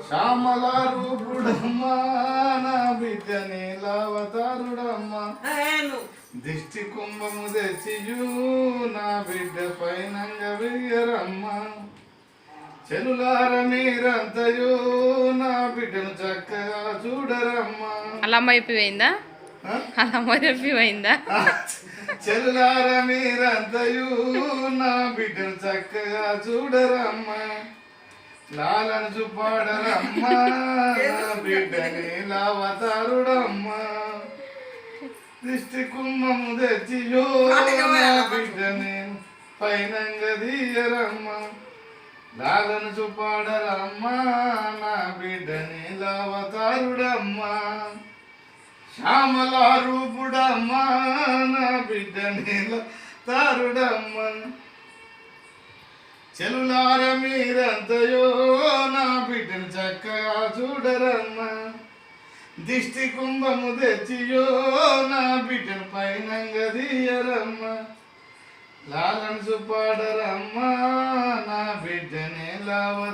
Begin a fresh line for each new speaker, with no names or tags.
శ్యామల రూపుడమ్మా నా బిడ్డని లావతారుడమ్మా దిష్టి కుంభము తెచ్చియు నా బిడ్డ పైనంగ వెయ్యరమ్మా చెలులార మీరంతయు నా బిడ్డను చక్కగా చూడరమ్మా.
అలా అయిపోయిందా? అలా అయిపోయిందా?
చెలులార మీరంతయు నా బిడ్డను చక్కగా చూడరమ్మా. లాలను చూపాడరమ్మా నా బిడ్డని లావతారుడమ్మా దిష్టి కుంభము తెచ్చియో నా బిడ్డని పైనంగ దీయరమ్మా. లాలను చూపాడరమ్మా నా బిడ్డని లావతారుడమ్మా శ్యామల రూపుడమ్మా నా బిడ్డని లావతారుడమ్మా చెలులార మీరంతయో నా బిడ్డను చక్కగా చూడరమ్మా దిష్టి కుంభము తెచ్చియో నా బిడ్డను పైనంగ దీయరమ్మా. లాలను చూపాడరమ్మా నా బిడ్డని లావ